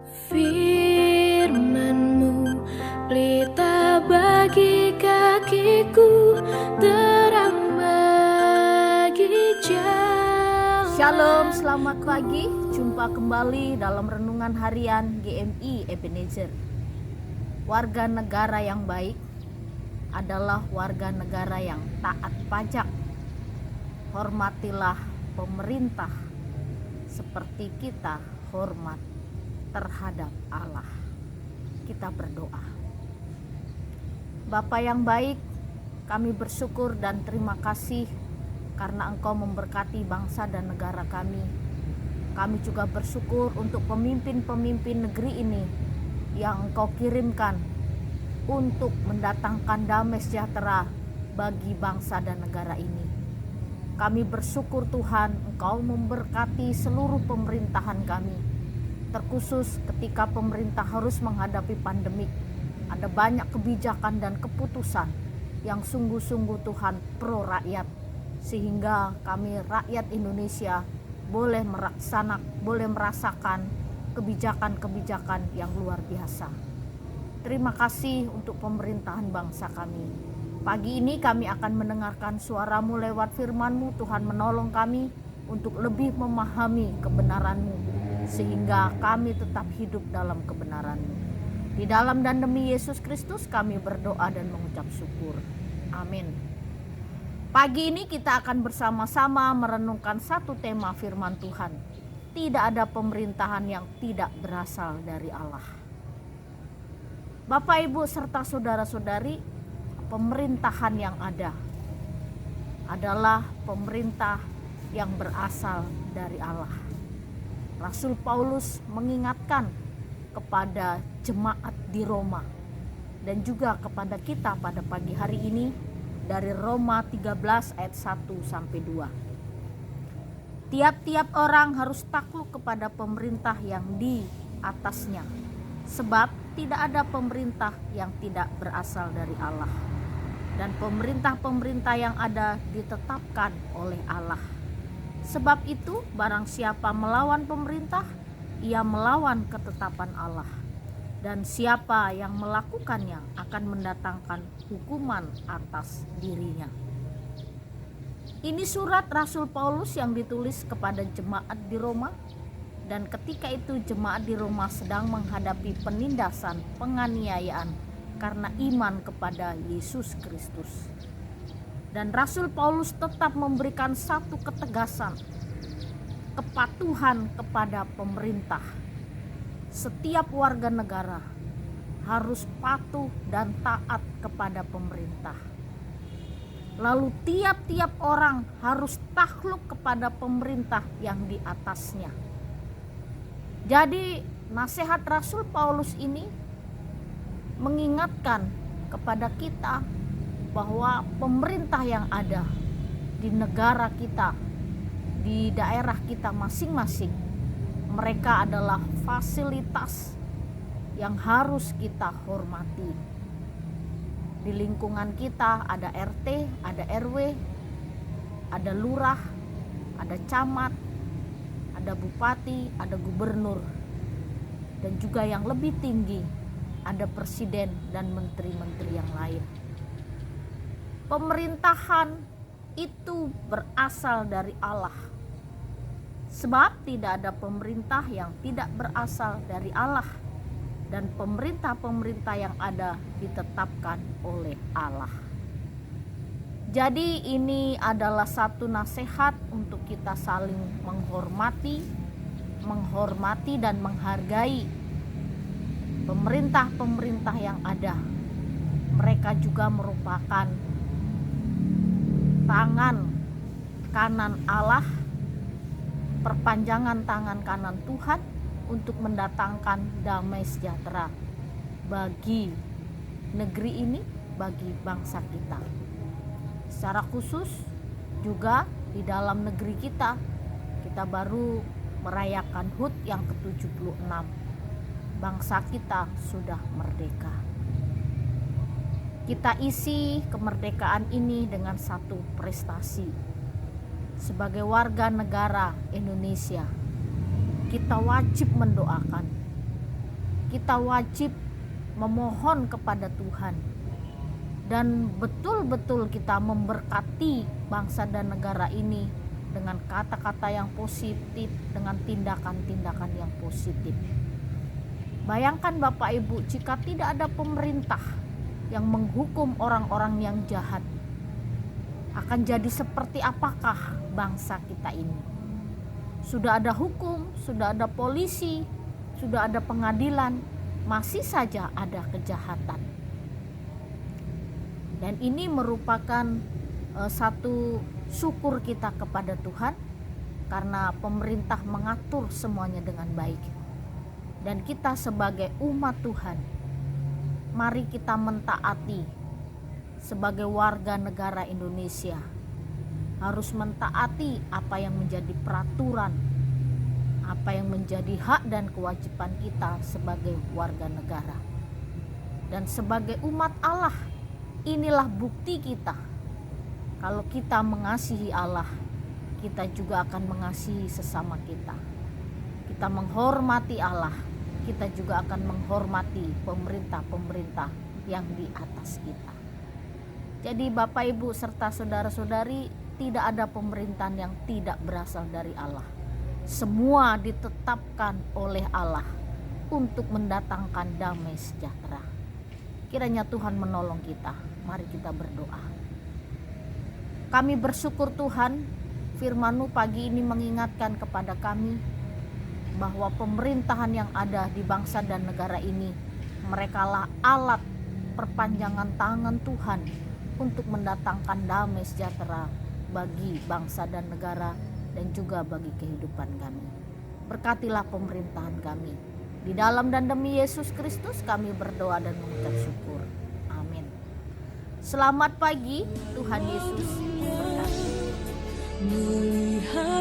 Firman-Mu pelita bagi kakiku, terang bagi jalan. Shalom, selamat pagi. Jumpa kembali dalam renungan harian GMI Ebenezer. Warga negara yang baik adalah warga negara yang taat pajak. Hormatilah pemerintah seperti kita hormat terhadap Allah. Kita berdoa. Bapa yang baik, kami bersyukur dan terima kasih karena Engkau memberkati bangsa dan negara kami. Kami juga bersyukur untuk pemimpin-pemimpin negeri ini yang Engkau kirimkan untuk mendatangkan damai sejahtera bagi bangsa dan negara ini. Kami bersyukur Tuhan, Engkau memberkati seluruh pemerintahan kami. Terkhusus ketika pemerintah harus menghadapi pandemik, ada banyak kebijakan dan keputusan yang sungguh-sungguh Tuhan pro rakyat, sehingga kami rakyat Indonesia boleh merasakan kebijakan-kebijakan yang luar biasa. Terima kasih untuk pemerintahan bangsa kami. Pagi ini kami akan mendengarkan suara-Mu lewat firman-Mu. Tuhan menolong kami untuk lebih memahami kebenaran-Mu, sehingga kami tetap hidup dalam kebenaran-Mu. Di dalam dan demi Yesus Kristus kami berdoa dan mengucap syukur. Amin. Pagi ini kita akan bersama-sama merenungkan satu tema firman Tuhan. Tidak ada pemerintahan yang tidak berasal dari Allah. Bapak, Ibu, serta saudara-saudari, pemerintahan yang ada adalah pemerintah yang berasal dari Allah. Rasul Paulus mengingatkan kepada jemaat di Roma dan juga kepada kita pada pagi hari ini dari Roma 13 ayat 1 sampai 2. Tiap-tiap orang harus takluk kepada pemerintah yang di atasnya, sebab tidak ada pemerintah yang tidak berasal dari Allah, dan pemerintah-pemerintah yang ada ditetapkan oleh Allah. Sebab itu, barang siapa melawan pemerintah, ia melawan ketetapan Allah, dan siapa yang melakukannya akan mendatangkan hukuman atas dirinya. Ini surat Rasul Paulus yang ditulis kepada jemaat di Roma, dan ketika itu jemaat di Roma sedang menghadapi penindasan, penganiayaan karena iman kepada Yesus Kristus. Dan Rasul Paulus tetap memberikan satu ketegasan, kepatuhan kepada pemerintah. Setiap warga negara harus patuh dan taat kepada pemerintah. Lalu tiap-tiap orang harus takluk kepada pemerintah yang di atasnya. Jadi nasihat Rasul Paulus ini mengingatkan kepada kita bahwa pemerintah yang ada di negara kita, di daerah kita masing-masing, mereka adalah fasilitas yang harus kita hormati. Di lingkungan kita ada RT, ada RW, ada lurah, ada camat, ada bupati, ada gubernur, dan juga yang lebih tinggi ada presiden dan menteri-menteri yang lain. Pemerintahan itu berasal dari Allah. Sebab tidak ada pemerintah yang tidak berasal dari Allah, dan pemerintah-pemerintah yang ada ditetapkan oleh Allah. Jadi ini adalah satu nasihat untuk kita saling menghormati dan menghargai pemerintah-pemerintah yang ada. Mereka juga merupakan tangan kanan Allah, perpanjangan tangan kanan Tuhan untuk mendatangkan damai sejahtera bagi negeri ini, bagi bangsa kita. Secara khusus juga di dalam negeri kita baru merayakan HUT yang ke-76. Bangsa kita sudah merdeka. Kita isi kemerdekaan ini dengan satu prestasi. Sebagai warga negara Indonesia, kita wajib mendoakan kita wajib memohon kepada Tuhan dan betul-betul kita memberkati bangsa dan negara ini dengan kata-kata yang positif, dengan tindakan-tindakan yang positif. Bayangkan Bapak Ibu, jika tidak ada pemerintah yang menghukum orang-orang yang jahat, akan jadi seperti apakah bangsa kita ini? Sudah ada hukum, sudah ada polisi, sudah ada pengadilan, masih saja ada kejahatan. Dan ini merupakan satu syukur kita kepada Tuhan karena pemerintah mengatur semuanya dengan baik. Dan kita sebagai umat Tuhan, mari kita mentaati sebagai warga negara Indonesia, harus mentaati apa yang menjadi peraturan, apa yang menjadi hak dan kewajiban kita sebagai warga negara. Dan sebagai umat Allah, inilah bukti kita. Kalau kita mengasihi Allah, kita juga akan mengasihi sesama kita. Kita menghormati Allah, kita juga akan menghormati pemerintah-pemerintah yang di atas kita. Jadi Bapak Ibu serta saudara-saudari, tidak ada pemerintahan yang tidak berasal dari Allah. Semua ditetapkan oleh Allah untuk mendatangkan damai sejahtera. Kiranya Tuhan menolong kita. Mari kita berdoa. Kami bersyukur Tuhan, firman-Mu pagi ini mengingatkan kepada kami bahwa pemerintahan yang ada di bangsa dan negara ini, merekalah alat perpanjangan tangan Tuhan untuk mendatangkan damai sejahtera bagi bangsa dan negara dan juga bagi kehidupan kami. Berkatilah pemerintahan kami. Di dalam dan demi Yesus Kristus kami berdoa dan mengucap syukur. Amin. Selamat pagi, Tuhan Yesus memberkati.